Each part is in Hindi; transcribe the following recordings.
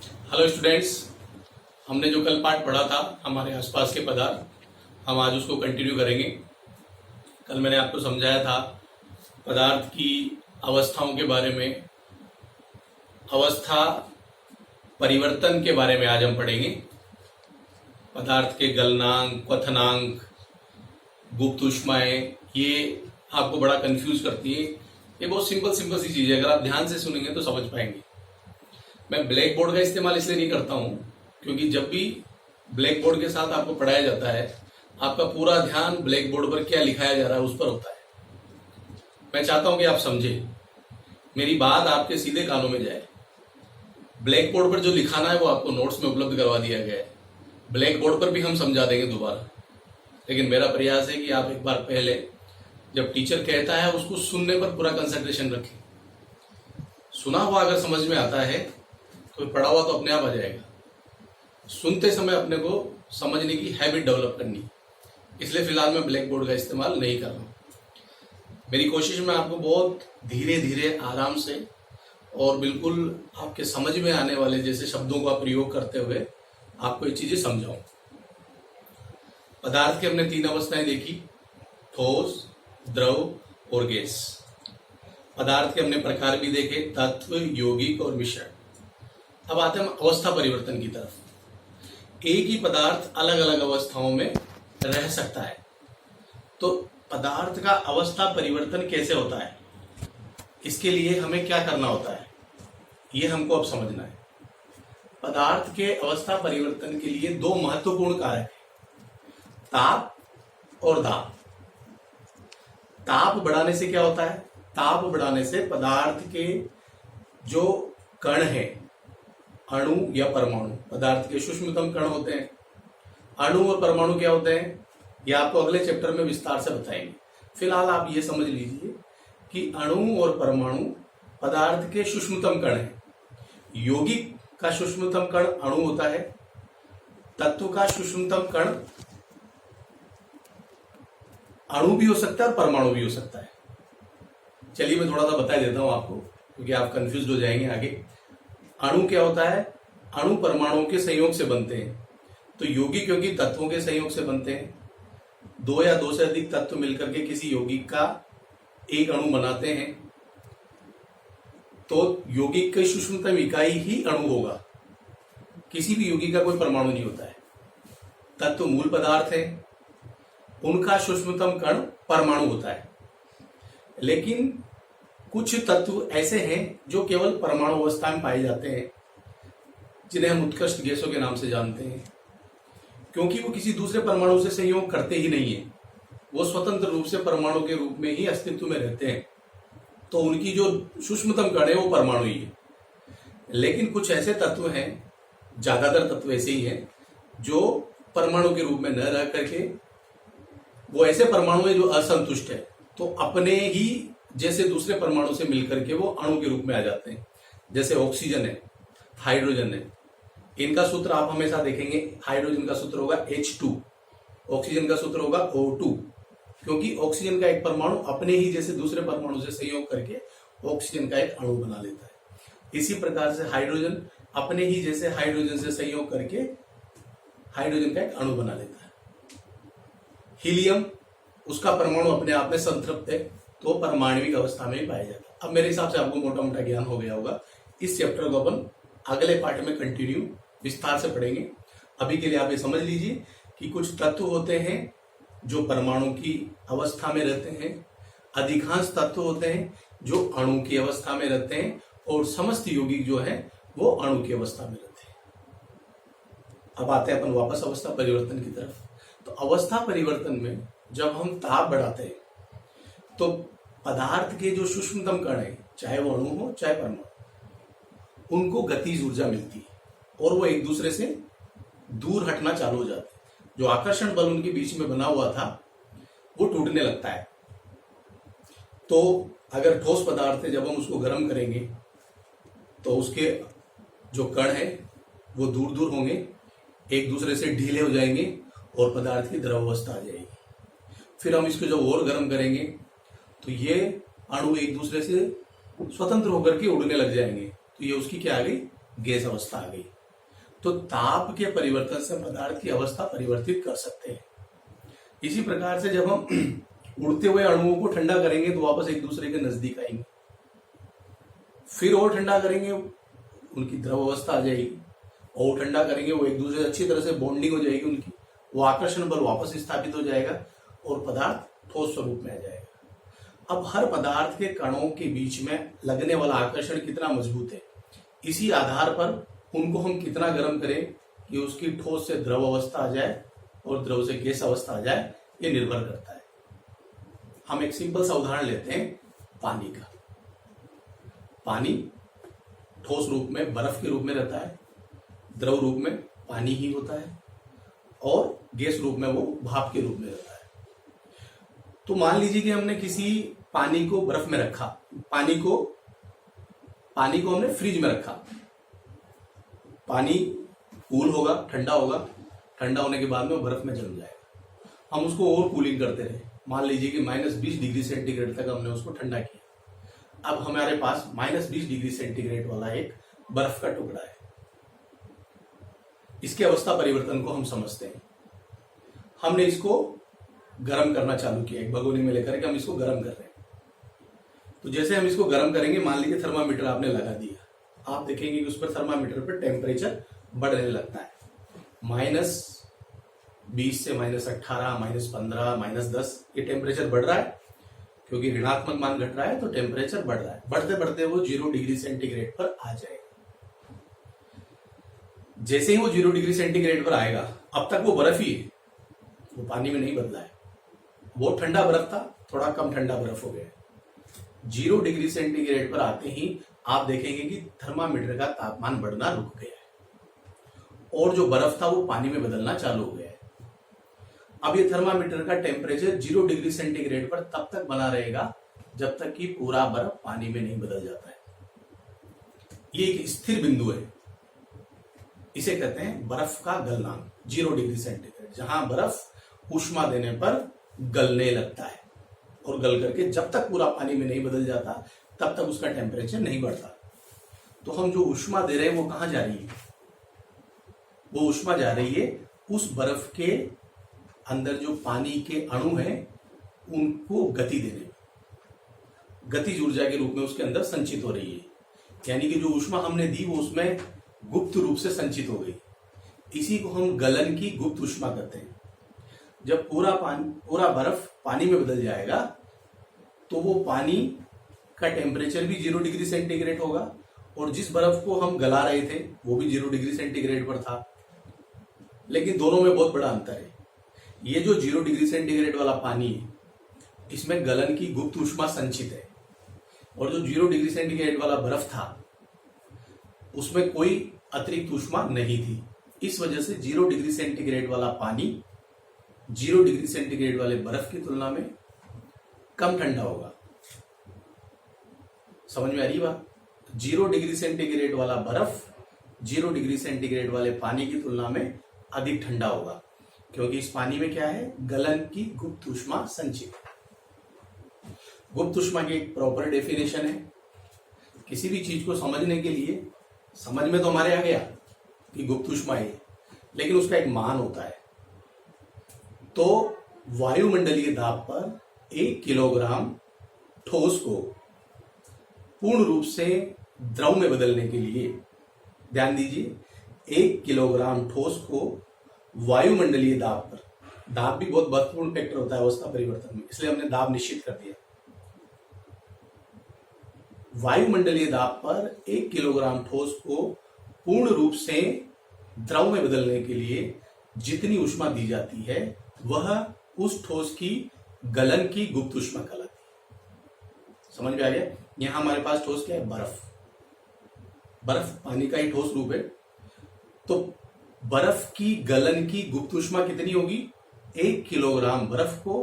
हेलो स्टूडेंट्स, हमने जो कल पाठ पढ़ा था हमारे आसपास के पदार्थ, हम आज उसको कंटिन्यू करेंगे। कल मैंने आपको समझाया था पदार्थ की अवस्थाओं के बारे में, अवस्था परिवर्तन के बारे में आज हम पढ़ेंगे। पदार्थ के गलनांक, क्वथनांक, गुप्त ऊष्माएं, ये आपको बड़ा कंफ्यूज करती है। ये बहुत सिंपल सी चीज़ है, अगर आप ध्यान से सुनेंगे तो समझ पाएंगे। मैं ब्लैक बोर्ड का इस्तेमाल इसलिए नहीं करता हूँ क्योंकि जब भी ब्लैक बोर्ड के साथ आपको पढ़ाया जाता है, आपका पूरा ध्यान ब्लैक बोर्ड पर क्या लिखाया जा रहा है उस पर होता है। मैं चाहता हूं कि आप समझें, मेरी बात आपके सीधे कानों में जाए। ब्लैक बोर्ड पर जो लिखाना है वो आपको नोट्स में उपलब्ध करवा दिया गया है। ब्लैक बोर्ड पर भी हम समझा देंगे दोबारा, लेकिन मेरा प्रयास है कि आप एक बार पहले जब टीचर कहता है उसको सुनने पर पूरा कंसंट्रेशन रखें। सुना हुआ अगर समझ में आता है तो पढ़ा हुआ तो अपने आप आ जाएगा। सुनते समय अपने को समझने की हैबिट डेवलप करनी, इसलिए फिलहाल मैं ब्लैक बोर्ड का इस्तेमाल नहीं कर रहा हूँ। मेरी कोशिश में आपको बहुत धीरे धीरे आराम से और बिल्कुल आपके समझ में आने वाले जैसे शब्दों का प्रयोग करते हुए आपको ये चीजें समझाऊं। पदार्थ की हमने 3 अवस्थाएं देखी, ठोस, द्रव और गैस। पदार्थ के हमने प्रकार भी देखे, तत्व, यौगिक और मिश्रण। अब आते हैं हम अवस्था परिवर्तन की तरफ। एक ही पदार्थ अलग अलग अवस्थाओं में रह सकता है, तो पदार्थ का अवस्था परिवर्तन कैसे होता है, इसके लिए हमें क्या करना होता है, ये हमको अब समझना है। पदार्थ के अवस्था परिवर्तन के लिए 2 महत्वपूर्ण कारक हैं, ताप और दाब। ताप बढ़ाने से क्या होता है? ताप बढ़ाने से पदार्थ के जो कण है, अणु या परमाणु, पदार्थ के सूक्ष्मतम कण होते हैं। अणु और परमाणु क्या होते हैं, यह आपको अगले चैप्टर में विस्तार से बताएंगे। फिलहाल आप ये समझ लीजिए कि अणु और परमाणु पदार्थ के सूक्ष्मतम कण हैं। यौगिक का सूक्ष्मतम कण अणु होता है, तत्व का सूक्ष्मतम कण अणु भी हो सकता है और परमाणु भी हो सकता है। चलिए मैं थोड़ा सा बता देता हूं आपको, क्योंकि आप कंफ्यूज हो जाएंगे आगे। अणु क्या होता है? अणु परमाणुओं के संयोग से बनते हैं। तो यौगिक यौगिक तत्वों के संयोग से बनते हैं। 2 या 2 से अधिक तत्व मिलकर के किसी यौगिक का एक अणु बनाते हैं, तो यौगिक की सूक्ष्मतम इकाई ही अणु होगा। किसी भी यौगिक का कोई परमाणु नहीं होता है। तत्व मूल पदार्थ है, उनका सूक्ष्मतम कण परमाणु होता है। लेकिन कुछ तत्व ऐसे हैं जो केवल परमाणु अवस्था में पाए जाते हैं, जिन्हें हम उत्कृष्ट गैसों के नाम से जानते हैं, क्योंकि वो किसी दूसरे परमाणु से संयोग करते ही नहीं है। वो स्वतंत्र रूप से परमाणु के रूप में ही अस्तित्व में रहते हैं, तो उनकी जो सूक्ष्मतम कण है वो परमाणु ही है। लेकिन कुछ ऐसे तत्व हैं, ज्यादातर तत्व ऐसे ही हैं, जो परमाणु के रूप में न रह करके वो ऐसे परमाणु है जो असंतुष्ट है, तो अपने ही जैसे दूसरे परमाणु से मिलकर के वो अणु के रूप में आ जाते हैं। जैसे ऑक्सीजन है, हाइड्रोजन है, इनका सूत्र आप हमेशा देखेंगे, हाइड्रोजन का सूत्र होगा H2, ऑक्सीजन का सूत्र होगा O2, क्योंकि ऑक्सीजन का एक परमाणु अपने ही जैसे दूसरे परमाणु से संयोग करके ऑक्सीजन का एक अणु बना लेता है। इसी प्रकार से हाइड्रोजन अपने ही जैसे हाइड्रोजन से संयोग करके हाइड्रोजन का एक अणु बना लेता है। हीलियम, उसका परमाणु अपने आप में संतृप्त है, तो परमाणविक अवस्था में ही पाया जाता है। अब मेरे हिसाब से आपको मोटा मोटा ज्ञान हो गया होगा। इस चैप्टर को अपन अगले पार्ट में कंटिन्यू विस्तार से पढ़ेंगे। अभी के लिए आप ये समझ लीजिए कि कुछ तत्व होते हैं जो परमाणु की अवस्था में रहते हैं, अधिकांश तत्व होते हैं जो अणु की अवस्था में रहते हैं, और समस्त यौगिक जो है वो अणु की अवस्था में रहते हैं। अब आते हैं अपन वापस अवस्था परिवर्तन की तरफ। तो अवस्था परिवर्तन में जब हम ताप बढ़ाते हैं तो पदार्थ के जो सूक्ष्मतम कण है, चाहे वो अणु हो चाहे परमाणु, उनको गतिज ऊर्जा मिलती है और वो एक दूसरे से दूर हटना चालू हो जाते हैं। जो आकर्षण बल उनके बीच में बना हुआ था वो टूटने लगता है। तो अगर ठोस पदार्थ है, जब हम उसको गर्म करेंगे तो उसके जो कण है वो दूर दूर होंगे, एक दूसरे से ढीले हो जाएंगे और पदार्थ की द्रव अवस्था आ जाएगी। फिर हम इसको जब और गर्म करेंगे तो ये अणु एक दूसरे से स्वतंत्र होकर के उड़ने लग जाएंगे, तो ये उसकी क्या आ गई? गैस अवस्था आ गई। तो ताप के परिवर्तन से पदार्थ की अवस्था परिवर्तित कर सकते हैं। इसी प्रकार से जब हम उड़ते हुए अणुओं को ठंडा करेंगे तो वापस एक दूसरे के नजदीक आएंगे, फिर और ठंडा करेंगे, उनकी द्रव अवस्था आ जाएगी, और ठंडा करेंगे, वो एक दूसरे से अच्छी तरह से बॉन्डिंग हो जाएगी उनकी, वो आकर्षण बल वापस स्थापित हो जाएगा और पदार्थ ठोस स्वरूप में आ जाएगा। अब हर पदार्थ के कणों के बीच में लगने वाला आकर्षण कितना मजबूत है, इसी आधार पर उनको हम कितना गर्म करें कि उसकी ठोस से द्रव अवस्था आ जाए और द्रव से गैस अवस्था आ जाए, ये निर्भर करता है। हम एक सिंपल सा उदाहरण लेते हैं पानी का। पानी ठोस रूप में बर्फ के रूप में रहता है, द्रव रूप में पानी ही होता है, और गैस रूप में वो भाप के रूप में रहता है। तो मान लीजिए कि हमने किसी पानी को बर्फ में रखा, पानी को हमने फ्रिज में रखा। पानी कूल होगा, ठंडा होगा, ठंडा होने के बाद में बर्फ में जम जाएगा। हम उसको और कूलिंग करते रहे, मान लीजिए कि -20 डिग्री सेंटीग्रेड तक हमने उसको ठंडा किया। अब हमारे पास -20 डिग्री सेंटीग्रेड वाला एक बर्फ का टुकड़ा है। इसके अवस्था परिवर्तन को हम समझते हैं। हमने इसको गर्म करना चालू किया, एक भगोनी में लेकर के हम इसको गर्म कर रहे हैं। तो जैसे हम इसको गर्म करेंगे, मान लीजिए थर्मामीटर आपने लगा दिया, आप देखेंगे कि उस पर थर्मामीटर पर टेम्परेचर बढ़ने लगता है। -20 से -18, -15, -10 ये टेम्परेचर बढ़ रहा है, क्योंकि ऋणात्मक मान घट रहा है तो टेम्परेचर बढ़ रहा है। बढ़ते बढ़ते वो 0 डिग्री सेंटीग्रेड पर आ जाएगा। जैसे ही वो 0 डिग्री सेंटीग्रेड पर आएगा, अब तक वो बर्फ ही है, वो पानी में नहीं बदला है। वो ठंडा बर्फ था, थोड़ा कम ठंडा बर्फ हो गया। 0 डिग्री सेंटीग्रेड पर आते ही आप देखेंगे कि थर्मामीटर का तापमान बढ़ना रुक गया है और जो बर्फ था वो पानी में बदलना चालू हो गया है। अब ये थर्मामीटर का टेम्परेचर 0 डिग्री सेंटीग्रेड पर तब तक बना रहेगा जब तक कि पूरा बर्फ पानी में नहीं बदल जाता है। ये एक स्थिर बिंदु है, इसे कहते हैं बर्फ का गलनांक। 0 डिग्री सेंटीग्रेड, जहां बर्फ ऊष्मा देने पर गलने लगता है, और गल करके जब तक पूरा पानी में नहीं बदल जाता तब तक उसका टेम्परेचर नहीं बढ़ता। तो हम जो ऊष्मा दे रहे हैं वो कहां जा रही है? वो ऊष्मा जा रही है उस बर्फ के अंदर जो पानी के अणु हैं उनको गति देने, गतिज ऊर्जा के रूप में उसके अंदर संचित हो रही है। यानी कि जो ऊष्मा हमने दी वो उसमें गुप्त रूप से संचित हो गई। इसी को हम गलन की गुप्त ऊष्मा कहते हैं। जब पूरा बर्फ पानी में बदल जाएगा तो वो पानी का टेम्परेचर भी 0 डिग्री सेंटीग्रेड होगा, और जिस बर्फ को हम गला रहे थे वो भी 0 डिग्री सेंटीग्रेड पर था। लेकिन दोनों में बहुत बड़ा अंतर है। ये जो 0 डिग्री सेंटीग्रेड वाला पानी है, इसमें गलन की गुप्त ऊष्मा संचित है, और जो 0 डिग्री सेंटीग्रेड वाला बर्फ था उसमें कोई अतिरिक्त ऊष्मा नहीं थी। इस वजह से 0 डिग्री सेंटीग्रेड वाला पानी 0 डिग्री सेंटीग्रेड वाले बर्फ की तुलना में कम ठंडा होगा। समझ में आ रही बात? 0 डिग्री सेंटीग्रेड वाला बर्फ 0 डिग्री सेंटीग्रेड वाले पानी की तुलना में अधिक ठंडा होगा, क्योंकि इस पानी में क्या है? गलन की गुप्त ऊष्मा संचित। गुप्त ऊष्मा की एक प्रॉपर डेफिनेशन है। किसी भी चीज को समझने के लिए, समझ में तो हमारे आ गया कि गुप्त ऊष्मा है, लेकिन उसका एक मान होता है। तो वायुमंडलीय दाब पर 1 किलोग्राम ठोस को पूर्ण रूप से द्रव में बदलने के लिए, ध्यान दीजिए, 1 किलोग्राम ठोस को वायुमंडलीय दाब पर, दाब भी बहुत महत्वपूर्ण फैक्टर होता है अवस्था परिवर्तन में, इसलिए हमने दाब निश्चित कर दिया। वायुमंडलीय दाब पर 1 किलोग्राम ठोस को पूर्ण रूप से द्रव में बदलने के लिए जितनी ऊष्मा दी जाती है वह उस ठोस की गलन की गुप्त ऊष्मा कहलाती है। समझ में आ गया? यहां हमारे पास ठोस क्या है? बर्फ। बर्फ पानी का ही ठोस रूप है। तो बर्फ की गलन की गुप्त ऊष्मा कितनी होगी? 1 किलोग्राम बर्फ को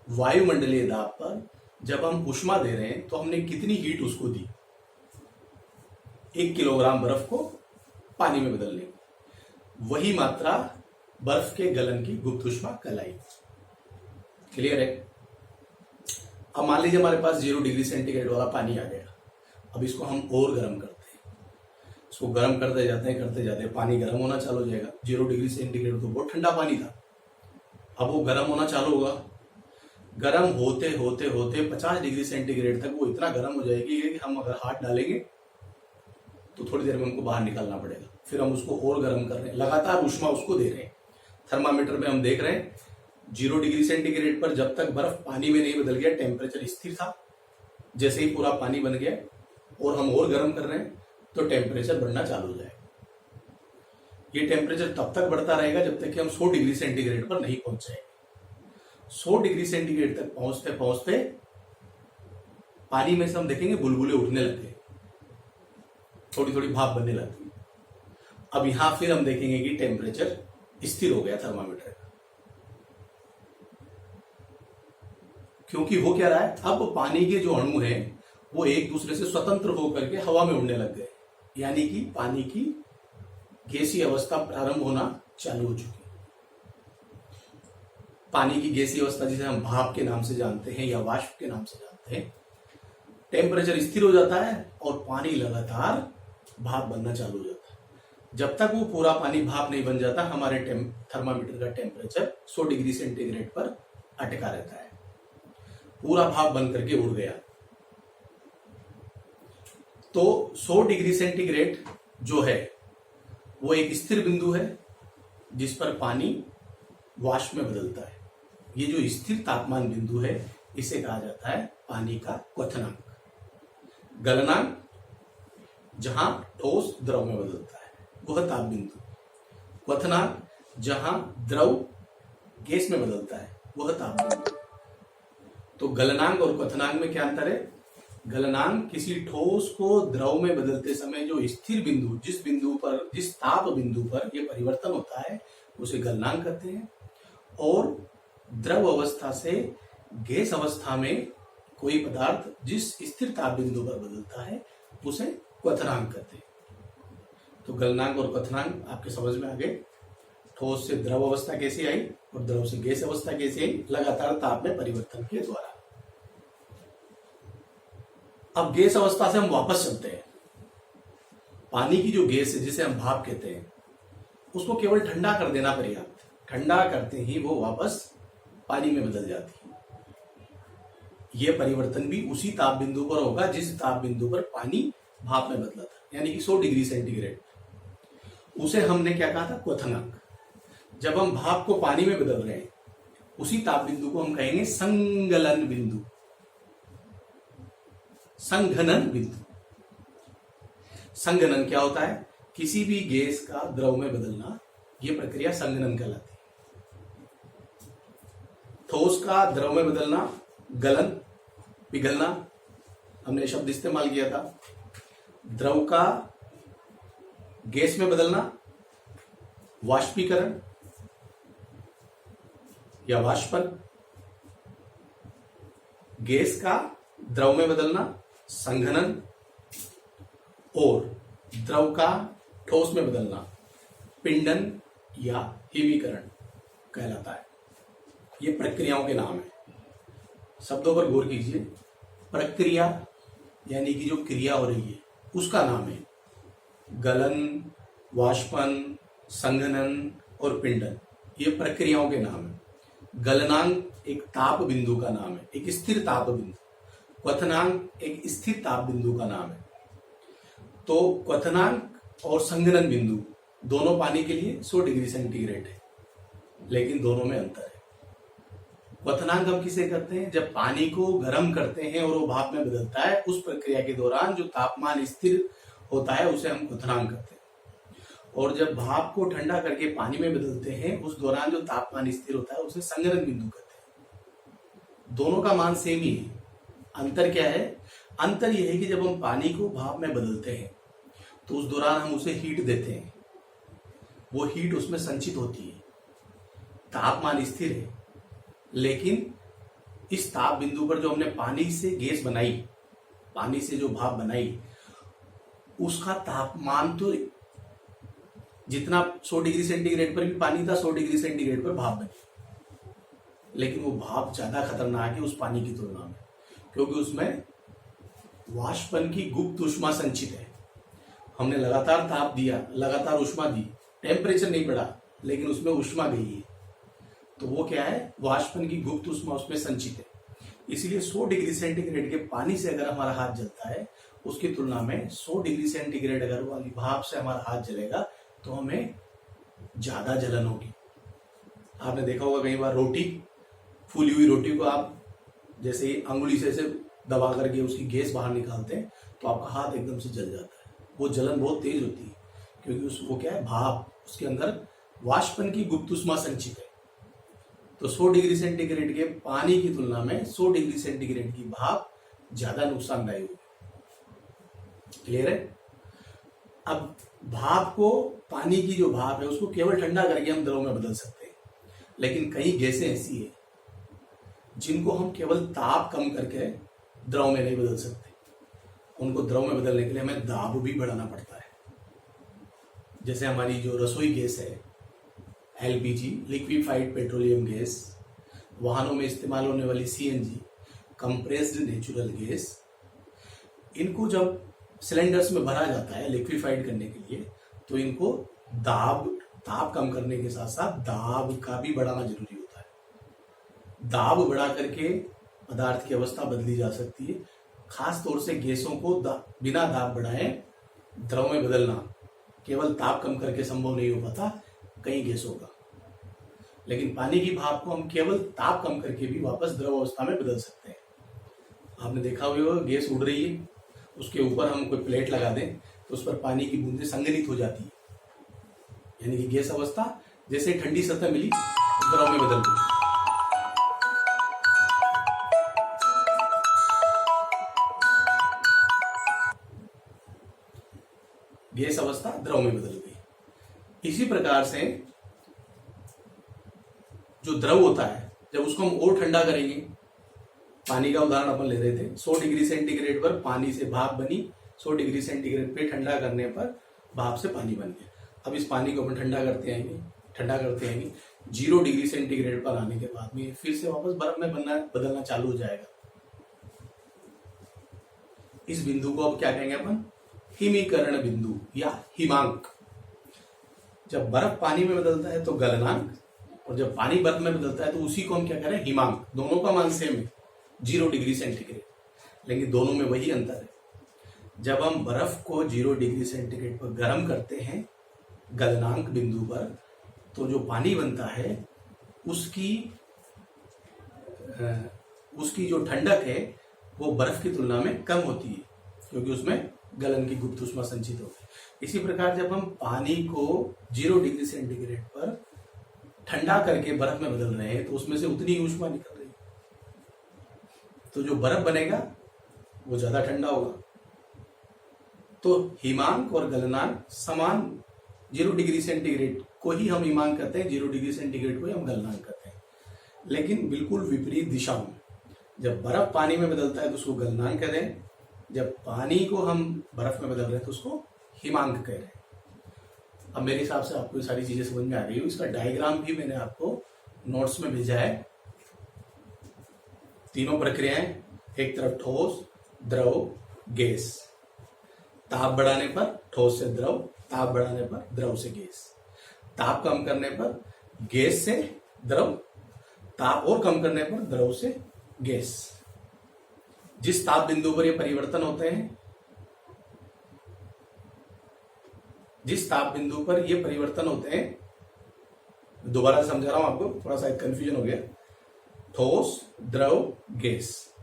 वायुमंडलीय दाब पर जब हम ऊष्मा दे रहे हैं तो हमने कितनी हीट उसको दी? 1 किलोग्राम बर्फ को पानी में बदलने की वही मात्रा बर्फ के गलन की गुप्त ऊष्मा कहलाई। क्लियर है? अब मान लीजिए हमारे पास 0 डिग्री सेंटीग्रेड वाला पानी आ गया। अब इसको हम और गर्म करते हैं। उसको गर्म करते जाते हैं, पानी गर्म होना चालू हो जाएगा। 0 डिग्री सेंटीग्रेड तो बहुत ठंडा पानी था, अब वो गर्म होना चालू होगा। गर्म होते होते होते 50 डिग्री सेंटीग्रेड तक वो इतना गर्म हो जाएगी कि हम अगर हाथ डालेंगे तो थोड़ी देर में उनको बाहर निकालना पड़ेगा। फिर हम उसको और गर्म कर रहे हैं, लगातार ऊष्मा उसको दे रहे हैं। थर्मामीटर में हम देख रहे हैं 0 डिग्री सेंटीग्रेड पर जब तक बर्फ पानी में नहीं बदल गया, टेम्परेचर स्थिर था। जैसे ही पूरा पानी बन गया और हम और गर्म कर रहे हैं तो टेम्परेचर बढ़ना चालू हो जाएगा। ये टेम्परेचर तब तक बढ़ता रहेगा जब तक कि हम 100 डिग्री सेंटीग्रेड पर नहीं पहुंच जाएंगे। 100 डिग्री सेंटीग्रेड तक पहुंचते पहुंचते पानी में से हम देखेंगे बुलबुले उठने लगते, थोड़ी थोड़ी भाप बनने लगती। अब यहां फिर हम देखेंगे कि टेम्परेचर स्थिर हो गया थर्मामीटर का, क्योंकि हो क्या रहा है, अब पानी के जो अणु हैं वो एक दूसरे से स्वतंत्र होकर के हवा में उड़ने लग गए, यानी कि पानी की गैसीय अवस्था प्रारंभ होना चालू हो चुकी। पानी की गैसीय अवस्था जिसे हम भाप के नाम से जानते हैं या वाष्प के नाम से जानते हैं, टेम्परेचर स्थिर हो जाता है और पानी लगातार भाप बनना चालू हो जाता है। जब तक वो पूरा पानी भाप नहीं बन जाता, हमारे थर्मामीटर का टेम्परेचर 100 डिग्री सेंटीग्रेड पर अटका रहता है। पूरा भाप बन करके उड़ गया तो 100 डिग्री सेंटीग्रेड जो है वो एक स्थिर बिंदु है जिस पर पानी वाष्प में बदलता है। ये जो स्थिर तापमान बिंदु है इसे कहा जाता है पानी का क्वथनांक। गलनांक जहां ठोस द्रव में बदलता है वह ताप बिंदु, क्वथनांक जहां द्रव गैस में बदलता है वह ताप बिंदु। तो गलनांक और क्वथनांक में क्या अंतर है? गलनांक किसी ठोस को द्रव में बदलते समय जो स्थिर बिंदु, जिस ताप बिंदु पर यह परिवर्तन होता है उसे गलनांक कहते हैं, और द्रव अवस्था से गैस अवस्था में कोई पदार्थ जिस स्थिर ताप बिंदु पर बदलता है उसे क्वथनांक कहते हैं। तो गलनांक और क्वथनांक आपके समझ में आ गए। ठोस से द्रव अवस्था कैसे आई और द्रव से गैस अवस्था कैसे आई? लगातार ताप में परिवर्तन के द्वारा। अब गैस अवस्था से हम वापस चलते हैं। पानी की जो गैस है जिसे हम भाप कहते हैं उसको केवल ठंडा कर देना पर्याप्त, ठंडा करते ही वो वापस पानी में बदल जाती है। यह परिवर्तन भी उसी ताप बिंदु पर होगा जिस ताप बिंदु पर पानी भाप में बदला था, यानी कि 100 डिग्री सेंटीग्रेड। उसे हमने क्या कहा था? क्वथनांक। जब हम भाप को पानी में बदल रहे हैं उसी ताप बिंदु को हम कहेंगे संगलन बिंदु, संघनन बिंदु। संघनन क्या होता है? किसी भी गैस का द्रव में बदलना, यह प्रक्रिया संघनन कहलाती है। ठोस का द्रव में बदलना गलन, पिघलना, हमने शब्द इस्तेमाल किया था। द्रव का गैस में बदलना वाष्पीकरण या वाष्पन, गैस का द्रव में बदलना संघनन, और द्रव का ठोस में बदलना पिंडन या हिमीकरण कहलाता है। ये प्रक्रियाओं के नाम है। शब्दों पर गौर कीजिए। प्रक्रिया यानी कि जो क्रिया हो रही है उसका नाम है गलन, वाष्पन, संघनन और पिंडन। ये प्रक्रियाओं के नाम है। गलनांक एक ताप बिंदु का नाम है, एक स्थिर ताप बिंदु। क्वथनांक एक स्थिर ताप बिंदु का नाम है। तो क्वथनांक और संघनन बिंदु दोनों पानी के लिए 100 डिग्री सेंटीग्रेड है, लेकिन दोनों में अंतर है। क्वथनांक हम किसे करते हैं? जब पानी को गर्म करते हैं और वो भाप में बदलता है, उस प्रक्रिया के दौरान जो तापमान स्थिर होता है उसे हम क्वथनांक करते हैं। और जब भाप को ठंडा करके पानी में बदलते हैं उस दौरान जो तापमान स्थिर होता है उसे संघनन बिंदु कहते हैं। दोनों का मान सेम ही है। अंतर क्या है? अंतर यह है कि जब हम पानी को भाप में बदलते हैं तो उस दौरान हम उसे हीट देते हैं, वो हीट उसमें संचित होती है। तापमान स्थिर है, लेकिन इस ताप बिंदु पर जो हमने पानी से गैस बनाई, पानी से जो भाप बनाई, उसका तापमान तो जितना 100 डिग्री सेंटीग्रेड पर भी पानी था, 100 डिग्री सेंटीग्रेड पर भाप बनी, लेकिन वो भाप ज्यादा खतरनाक है उस पानी की तुलना में, क्योंकि उसमें वाष्पन की गुप्त ऊष्मा संचित है। हमने लगातार ताप दिया, लगातार ऊष्मा दी, टेम्परेचर नहीं बढ़ा, लेकिन उसमें ऊष्मा गई है, तो वो क्या है, वाष्पन की गुप्त ऊष्मा उसमें संचित है। इसीलिए 100 डिग्री सेंटीग्रेड के पानी से अगर हमारा हाथ जलता है, उसकी तुलना में 100 डिग्री सेंटीग्रेड अगर वाली भाप से हमारा हाथ जलेगा तो हमें ज्यादा जलन होगी। आपने देखा होगा कई बार रोटी, फूली हुई रोटी को आप जैसे ही अंगुली से ऐसे दबा करके उसकी गैस बाहर निकालते हैं तो आपका हाथ एकदम से जल जाता है। वो जलन बहुत तेज होती है, क्योंकि उसको क्या है, भाप, उसके अंदर वाष्पन की गुप्त ऊष्मा संचित है। तो 100 डिग्री सेंटीग्रेड के पानी की तुलना में 100 डिग्री सेंटीग्रेड की भाप ज्यादा नुकसानदायी होगी। क्लियर है? अब भाप को, पानी की जो भाप है उसको केवल ठंडा करके हम द्रव में बदल सकते हैं, लेकिन कई गैसें ऐसी है जिनको हम केवल ताप कम करके द्रव में नहीं बदल सकते। उनको द्रव में बदलने के लिए हमें दाब भी बढ़ाना पड़ता है। जैसे हमारी जो रसोई गैस है, एलपीजी, लिक्विफाइड पेट्रोलियम गैस, वाहनों में इस्तेमाल होने वाली सीएनजी, कंप्रेस्ड नेचुरल गैस, इनको जब सिलेंडर्स में भरा जाता है लिक्विफाइड करने के लिए, तो इनको ताप कम करने के साथ साथ दाब का भी बढ़ाना जरूरी होता है। दाब बढ़ा करके पदार्थ की अवस्था बदली जा सकती है। खास तौर से गैसों को बिना दाब बढ़ाए द्रव में बदलना केवल ताप कम करके संभव नहीं हो पाता कई गैसों का, लेकिन पानी की भाप को हम केवल ताप कम करके भी वापस द्रव अवस्था में बदल सकते हैं। आपने देखा होगा गैस उड़ रही है, उसके ऊपर हम कोई प्लेट लगा दें तो उस पर पानी की बूंदें संघनित हो जाती है, यानी कि गैस अवस्था जैसे ठंडी सतह मिली द्रव में बदल गई। गैस अवस्था द्रव में बदल गई। इसी प्रकार से जो द्रव होता है, जब उसको हम और ठंडा करेंगे, पानी का उदाहरण अपन ले रहे थे, 100 डिग्री सेंटीग्रेड पर पानी से भाप बनी, 100 डिग्री सेंटीग्रेड पे ठंडा करने पर भाप से पानी बन गया। अब इस पानी को अपन ठंडा करते आएंगे 0 डिग्री सेंटीग्रेड पर आने के बाद में फिर से वापस बर्फ में बदलना चालू हो जाएगा। इस बिंदु को अब क्या कहेंगे अपन, हिमीकरण बिंदु या हिमांक। जब बर्फ पानी में बदलता है तो गलनांक, और जब पानी बर्फ में बदलता है तो उसी को हम क्या कह रहे हैं, हिमांक। दोनों का मान सेम है 0 डिग्री सेंटीग्रेड, लेकिन दोनों में वही अंतर है। जब हम बर्फ को 0 डिग्री सेंटीग्रेड पर गर्म करते हैं गलनांक बिंदु पर, तो जो पानी बनता है उसकी जो ठंडक है वो बर्फ की तुलना में कम होती है, क्योंकि उसमें गलन की गुप्त ऊष्मा संचित होती है। इसी प्रकार जब हम पानी को 0 डिग्री सेंटीग्रेड पर ठंडा करके बर्फ में बदल रहे हैं तो उसमें से उतनी ही ऊष्मा निकल रही है, तो जो बर्फ बनेगा वो ज्यादा ठंडा होगा। तो हिमांक और गलनांक समान, 0 डिग्री सेंटीग्रेड को ही हम हिमांक करते हैं, 0 डिग्री सेंटीग्रेड को ही हम गलनांक करते हैं, लेकिन बिल्कुल विपरीत दिशा में। जब बर्फ पानी में बदलता है तो उसको गलनांक कहते हैं, जब पानी को हम बर्फ में बदल रहे हैं तो उसको हिमांक कह रहे हैं। अब मेरे हिसाब से आपको ये सारी चीजें समझ में आ गई हो। इसका डायग्राम भी मैंने आपको नोट्स में भेजा है। तीनों प्रक्रियाएं, एक तरफ ठोस, द्रव, गैस। ताप बढ़ाने पर ठोस से द्रव, ताप बढ़ाने पर द्रव से गैस, ताप कम करने पर गैस से द्रव, ताप और कम करने पर द्रव से गैस। जिस ताप बिंदु पर ये परिवर्तन होते हैं, जिस ताप बिंदु पर ये परिवर्तन होते हैं, दोबारा समझा रहा हूं आपको, थोड़ा सा कंफ्यूजन हो गया। ठोस, द्रव, गैस।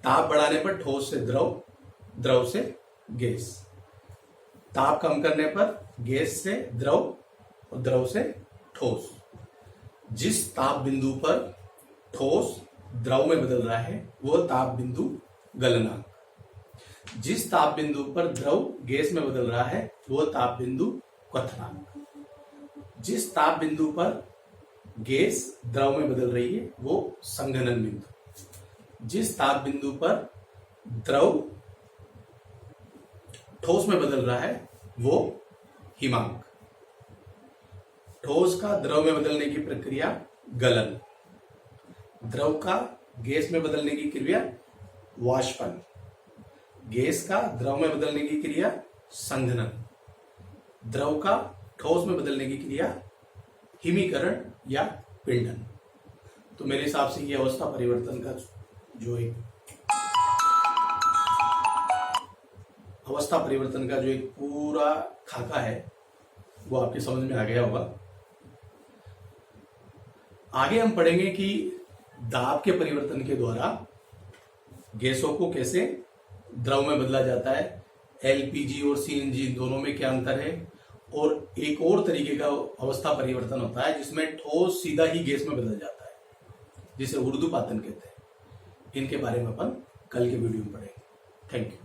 ताप बढ़ाने पर ठोस से द्रव, द्रव से गैस। ताप कम करने पर गैस से द्रव और द्रव से ठोस। जिस ताप बिंदु पर ठोस द्रव में बदल रहा है वो ताप बिंदु गलनांक। जिस ताप बिंदु पर द्रव गैस में बदल रहा है वो ताप बिंदु क्वथनांक। जिस ताप बिंदु पर गैस द्रव में बदल रही है वो संघनन बिंदु। जिस ताप बिंदु पर द्रव ठोस में बदल रहा है वो हिमांक। ठोस का द्रव में बदलने की प्रक्रिया गलन, द्रव का गैस में बदलने की क्रिया वाष्पन, गैस का द्रव में बदलने की क्रिया संघनन, द्रव का ठोस में बदलने की क्रिया हिमीकरण या पिंडन। तो मेरे हिसाब से ये अवस्था परिवर्तन का जो एक पूरा खाका है वो आपके समझ में आ गया होगा। आगे हम पढ़ेंगे कि दाब के परिवर्तन के द्वारा गैसों को कैसे द्रव में बदला जाता है, एलपीजी और सीएनजी दोनों में क्या अंतर है, और एक और तरीके का अवस्था परिवर्तन होता है जिसमें ठोस सीधा ही गैस में बदल जाता है, जिसे ऊर्ध्वपातन कहते हैं। इनके बारे में अपन कल के वीडियो में पढ़ेंगे। Thank you.